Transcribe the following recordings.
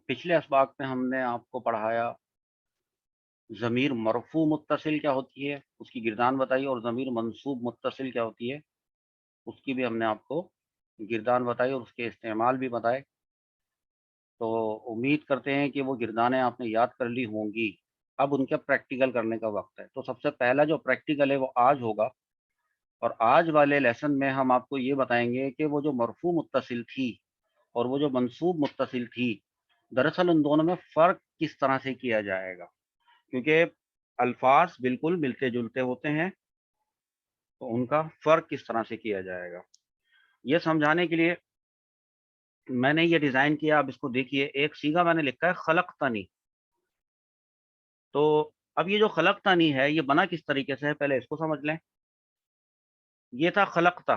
پچھلے اسباق میں ہم نے آپ کو پڑھایا ضمیر مرفوع متصل کیا ہوتی ہے، اس کی گردان بتائی، اور ضمیر منصوب متصل کیا ہوتی ہے، اس کی بھی ہم نے آپ کو گردان بتائی اور اس کے استعمال بھی بتائے۔ تو امید کرتے ہیں کہ وہ گردانیں آپ نے یاد کر لی ہوں گی۔ اب ان کے پریکٹیکل کرنے کا وقت ہے۔ تو سب سے پہلا جو پریکٹیکل ہے وہ آج ہوگا، اور آج والے لیسن میں ہم آپ کو یہ بتائیں گے کہ وہ جو مرفوع متصل تھی اور وہ جو منصوب متصل تھی، دراصل ان دونوں میں فرق کس طرح سے کیا جائے گا، کیونکہ الفاظ بالکل ملتے جلتے ہوتے ہیں، تو ان کا فرق کس طرح سے کیا جائے گا یہ سمجھانے کے لیے میں نے یہ ڈیزائن کیا۔ اب اس کو دیکھیے، ایک سیگا میں نے لکھا ہے خلقتنی۔ تو اب یہ جو خلقتنی ہے یہ بنا کس طریقے سے ہے، پہلے اس کو سمجھ لیں۔ یہ تھا خلقتا،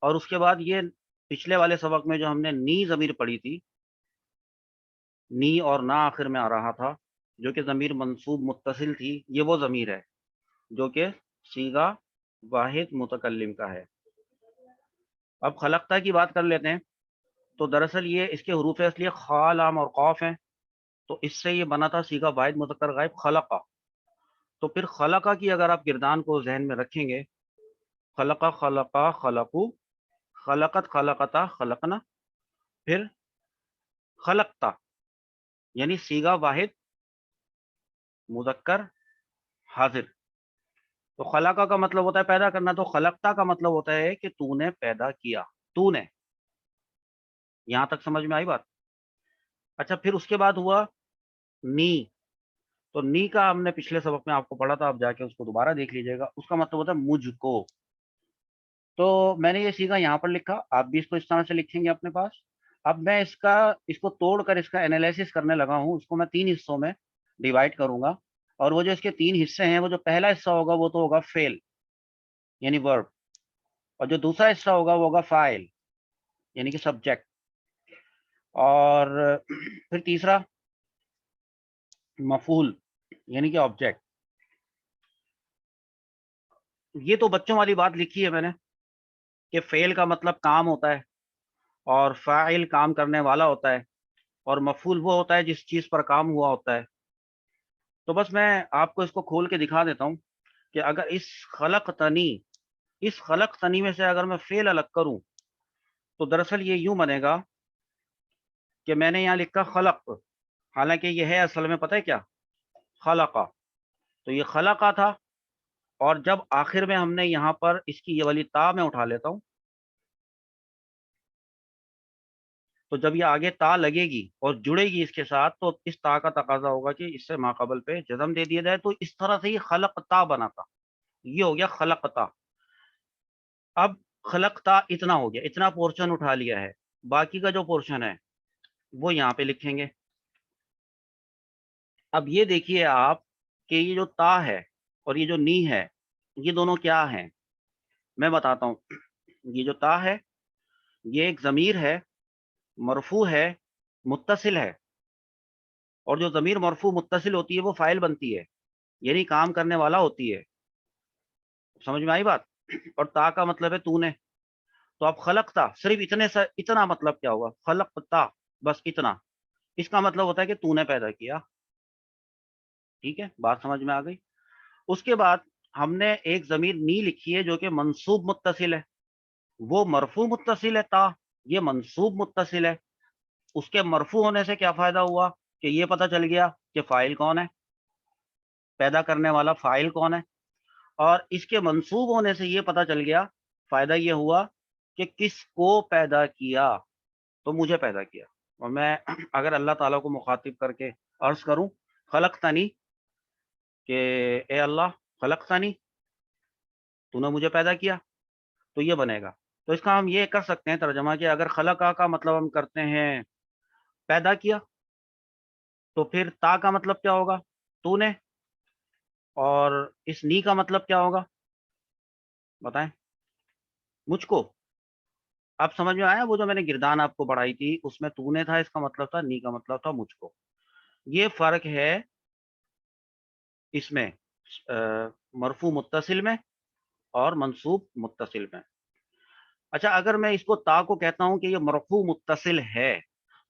اور اس کے بعد یہ پچھلے والے سبق میں جو ہم نے نی ضمیر پڑھی تھی، نی اور نا آخر میں آ رہا تھا، جو کہ ضمیر منصوب متصل تھی، یہ وہ ضمیر ہے جو کہ سیگا واحد متکلم کا ہے۔ اب خلقتا کی بات کر لیتے ہیں۔ تو دراصل یہ اس کے حروف اصلیہ خا، لام اور قاف ہیں، تو اس سے یہ بنا تھا سیگا واحد مذکر غائب خلقا۔ تو پھر خلقا کی اگر آپ گردان کو ذہن میں رکھیں گے، خلقا خلقا خلقو، خلقت خلقتا خلقنا، پھر خلقتا، یعنی سیگا واحد مذکر حاضر۔ تو خلقا کا مطلب ہوتا ہے پیدا کرنا، تو خلقتا کا مطلب ہوتا ہے کہ تو نے پیدا کیا، تو نے۔ یہاں تک سمجھ میں آئی بات؟ اچھا، پھر اس کے بعد ہوا نی۔ تو نی کا ہم نے پچھلے سبق میں آپ کو پڑھا تھا، آپ جا کے اس کو دوبارہ دیکھ لیجئے گا۔ اس کا مطلب ہوتا ہے مجھ کو۔ تو میں نے یہ سیگا یہاں پر لکھا، آپ بھی اس کو اس طرح سے لکھیں گے اپنے پاس۔ اب میں اس کو توڑ کر اس کا انالیسس کرنے لگا ہوں۔ اس کو میں 3 حصوں میں ڈیوائڈ کروں گا، اور وہ جو اس کے 3 حصے ہیں، وہ جو پہلا حصہ ہوگا وہ تو ہوگا فعل یعنی ورب، اور جو دوسرا حصہ ہوگا وہ ہوگا فاعل یعنی کہ سبجیکٹ، اور پھر تیسرا مفعول یعنی کہ آبجیکٹ۔ یہ تو بچوں والی بات لکھی ہے میں نے کہ فعل کا مطلب کام ہوتا ہے، اور فاعل کام کرنے والا ہوتا ہے، اور مفعول وہ ہوتا ہے جس چیز پر کام ہوا ہوتا ہے۔ تو بس میں آپ کو اس کو کھول کے دکھا دیتا ہوں کہ اگر اس خلق تنی میں سے اگر میں فعل الگ کروں، تو دراصل یہ یوں بنے گا کہ میں نے یہاں لکھا خلق، حالانکہ یہ ہے اصل میں پتہ ہے کیا، خلقا۔ تو یہ خلقا تھا، اور جب آخر میں ہم نے یہاں پر اس کی یہ والی تا میں اٹھا لیتا ہوں، تو جب یہ آگے تا لگے گی اور جڑے گی اس کے ساتھ، تو اس تا کا تقاضا ہوگا کہ اس سے ماقبل پہ جزم دے دیا جائے۔ تو اس طرح سے یہ خلقتا بنا تھا، یہ ہو گیا خلقتا۔ اب خلقتا اتنا ہو گیا، اتنا پورشن اٹھا لیا ہے، باقی کا جو پورشن ہے وہ یہاں پہ لکھیں گے۔ اب یہ دیکھیے آپ کہ یہ جو تا ہے اور یہ جو نی ہے، یہ دونوں کیا ہیں، میں بتاتا ہوں۔ یہ جو تا ہے یہ ایک ضمیر ہے، مرفوع ہے، متصل ہے، اور جو ضمیر مرفوع متصل ہوتی ہے وہ فاعل بنتی ہے، یعنی کام کرنے والا ہوتی ہے۔ سمجھ میں آئی بات؟ اور تا کا مطلب ہے تو نے۔ تو اب خلقتا صرف اتنا مطلب کیا ہوگا، خلقتا، بس اتنا، اس کا مطلب ہوتا ہے کہ تو نے پیدا کیا۔ ٹھیک ہے، بات سمجھ میں آ گئی؟ اس کے بعد ہم نے ایک ضمیر نی لکھی ہے جو کہ منصوب متصل ہے، وہ مرفوع متصل ہے تا، یہ منصوب متصل ہے۔ اس کے مرفوع ہونے سے کیا فائدہ ہوا کہ یہ پتہ چل گیا کہ فاعل کون ہے، پیدا کرنے والا فاعل کون ہے، اور اس کے منصوب ہونے سے یہ پتہ چل گیا، فائدہ یہ ہوا کہ کس کو پیدا کیا، تو مجھے پیدا کیا۔ اور میں اگر اللہ تعالیٰ کو مخاطب کر کے عرض کروں خلقتنی، کہ اے اللہ خلقتنی، تو نے مجھے پیدا کیا، تو یہ بنے گا۔ تو اس کا ہم یہ کر سکتے ہیں ترجمہ کہ اگر خلقا کا مطلب ہم کرتے ہیں پیدا کیا، تو پھر تا کا مطلب کیا ہوگا، تو نے، اور اس نی کا مطلب کیا ہوگا بتائیں مجھ کو۔ اب سمجھ میں آیا؟ وہ جو میں نے گردان آپ کو پڑھائی تھی اس میں تو نے تھا، اس کا مطلب تھا، نی کا مطلب تھا مجھ کو۔ یہ فرق ہے اس میں مرفوع متصل میں اور منصوب متصل میں۔ اچھا، اگر میں اس کو تا کو کہتا ہوں کہ یہ مرفوع متصل ہے،